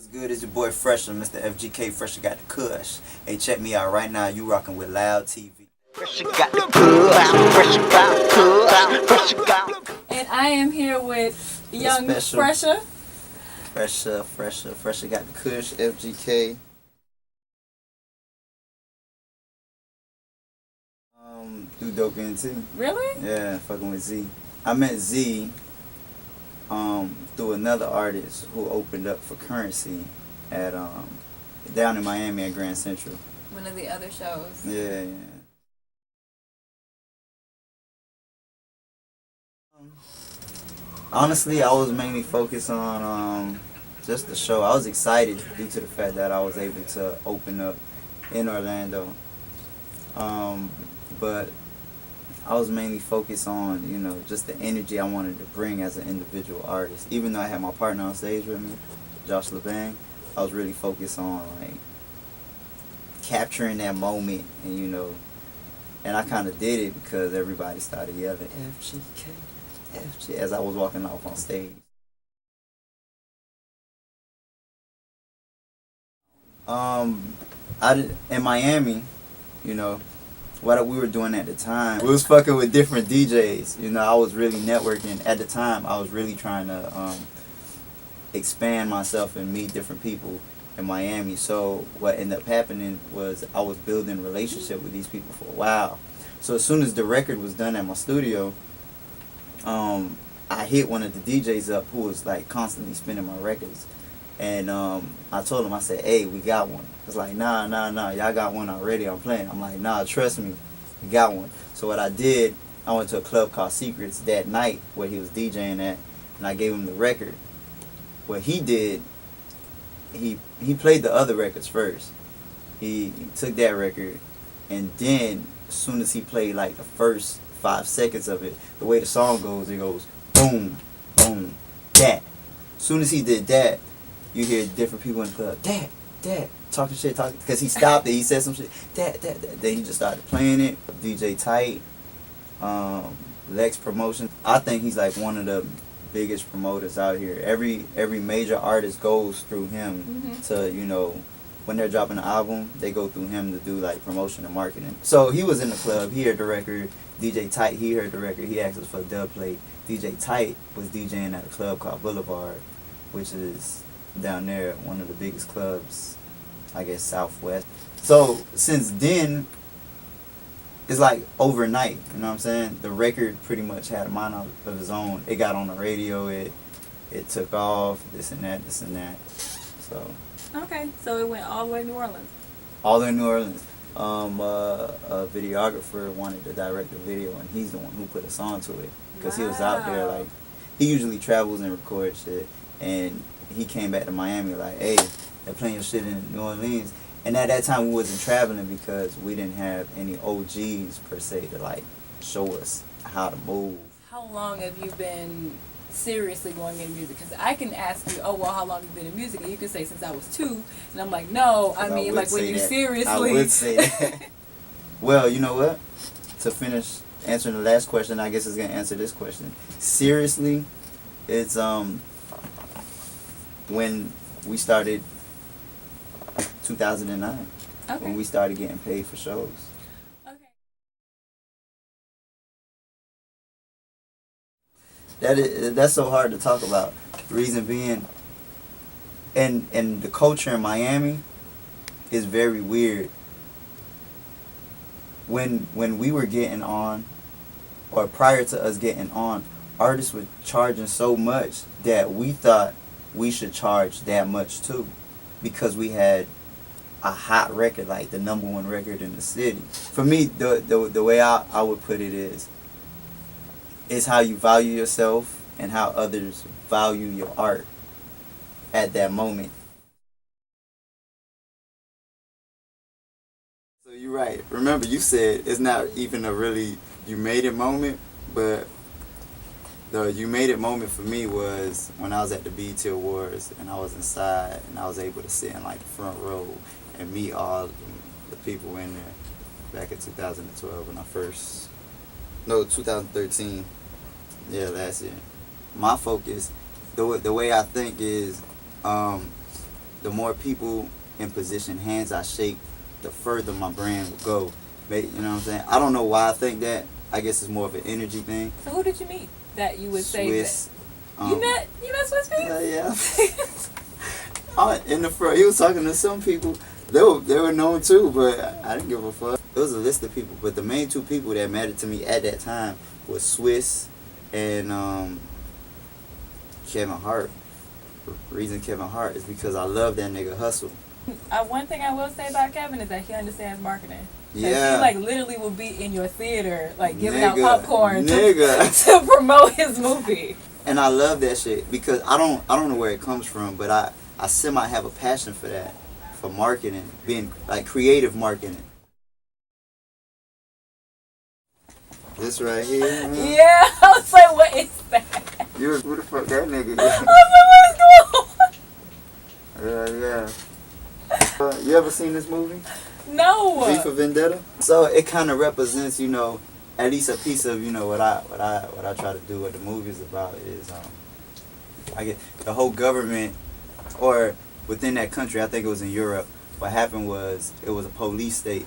What's good? It's your boy Fresha, Mr. FGK. Fresha got the Kush. Hey, check me out right now. You rocking with Loud TV. Fresha got the Kush. Fresha got the Kush. Fresha got. And I am here with young Fresha. Fresha got the Kush. FGK. Do dope NT. Really? Yeah, fucking with Z. I met Z through another artist who opened up for Currency at down in Miami at Grand Central. One of the other shows. Yeah. Honestly, I was mainly focused on just the show. I was excited due to the fact that I was able to open up in Orlando. But I was mainly focused on, you know, just the energy I wanted to bring as an individual artist. Even though I had my partner on stage with me, Josh LeBang, I was really focused on, like, capturing that moment, and, you know, and I kind of did it because everybody started yelling, FGK, FGK, as I was walking off on stage. In Miami, you know, what we were doing at the time, we was fucking with different DJs. You know, I was really networking at the time. I was really trying to expand myself and meet different people in Miami. So what ended up happening was I was building a relationship with these people for a while. So as soon as the record was done at my studio, I hit one of the DJs up who was like constantly spinning my records. And I told him, I said, hey, we got one. It's like, nah, y'all got one already, I'm playing. I'm like, nah, trust me, we got one. So what I did, I went to a club called Secrets that night where he was DJing at, and I gave him the record. What he did, he played the other records first. He took that record, and then as soon as he played like the first 5 seconds of it, the way the song goes, it goes boom, boom, that. As soon as he did that, you hear different people in the club, that, talking shit, because he stopped it, he said some shit, that. Then he just started playing it. DJ Tight, Lex Promotion. I think he's like one of the biggest promoters out here. Every major artist goes through him to, you know, when they're dropping an album, they go through him to do like promotion and marketing. So he was in the club, he heard the record. DJ Tight, he heard the record, he asked us for a dub plate. DJ Tight was DJing at a club called Boulevard, which is down there, one of the biggest clubs, I guess, Southwest. So since then, it's like overnight, you know what I'm saying? The record pretty much had a mind of its own. It got on the radio, it took off, this and that. So Okay, so it went all the way to New Orleans. All the way to New Orleans. A videographer wanted to direct the video, and he's the one who put us onto it, because he was out there, like, he usually travels and records shit, and he came back to Miami like, hey, they're playing your shit in New Orleans. And at that time we wasn't traveling because we didn't have any OGs per se to like show us how to move. How long have you been seriously going into music? Because I can ask you, oh, well, how long have you been in music? And you can say since I was 2. And I'm like, no, I mean, like when you seriously. I would say that. Well, you know what? To finish answering the last question, I guess it's going to answer this question. Seriously, it's when we started 2009, okay. When we started getting paid for shows. Okay. That's so hard to talk about. Reason being, and the culture in Miami is very weird. When we were getting on, or prior to us getting on, artists were charging so much that we thought we should charge that much too, because we had a hot record, like the #1 record in the city. For me, the way I would put it is how you value yourself and how others value your art at that moment. So you're right. Remember, you said it's not even a really you made it moment, but the you made it moment for me was when I was at the BET Awards and I was inside and I was able to sit in like the front row and meet all the people in there back in 2012 when I first, no, 2013, yeah, last year. My focus, the way I think is, the more people in position, hands I shake, the further my brand will go. You know what I'm saying? I don't know why I think that. I guess it's more of an energy thing. So who did you meet that you would say Swiss, that? You met Swiss people? Yeah. In the front, he was talking to some people. They were known too, but I didn't give a fuck. It was a list of people, but the main two people that mattered to me at that time was Swiss and Kevin Hart. The reason Kevin Hart is because I love that nigga hustle. One thing I will say about Kevin is that he understands marketing. Yeah. He like literally will be in your theater like giving out popcorn to promote his movie. And I love that shit because I don't know where it comes from, but I semi have a passion for that, for marketing, being like creative marketing. This right here. Man. Yeah, I was like, what is that? Who the fuck that nigga? I was like, what is going on? Yeah. You ever seen this movie? No. V for Vendetta. So it kind of represents, you know, at least a piece of, you know, what I try to do. What the movie is about is, I get the whole government, or within that country. I think it was in Europe. What happened was it was a police state.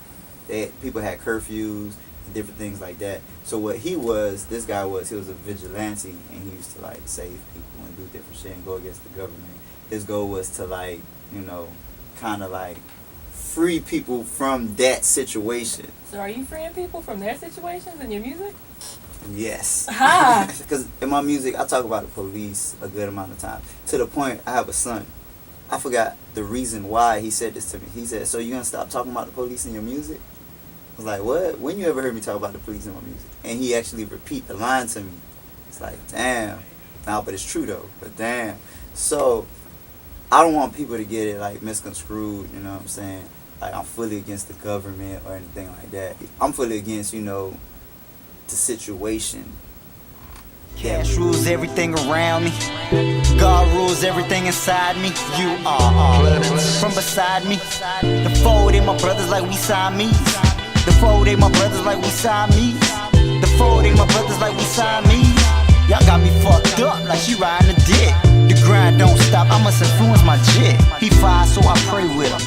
People had curfews and different things like that. So what this guy was a vigilante, and he used to like save people and do different shit and go against the government. His goal was to like, you know, kind of like free people from that situation. So are you freeing people from their situations in your music? Yes. Ha! Because in my music, I talk about the police a good amount of time. To the point, I have a son. I forgot the reason why he said this to me. He said, so you gonna stop talking about the police in your music? I was like, what? When you ever heard me talk about the police in my music? And he actually repeat the line to me. It's like, damn. Nah, but it's true though. But damn. So I don't want people to get it like misconstrued, you know what I'm saying? Like I'm fully against the government or anything like that. I'm fully against, you know, the situation. Cash rules everything around me. God rules everything inside me. You are from beside me. The four, they my brothers like we Siamese. The four, they my brothers like we Siamese. The four, they my brothers like we Siamese. Y'all got me fucked up like she riding a dick. The grind don't stop, I must influence my jit. He fire, so I pray with him.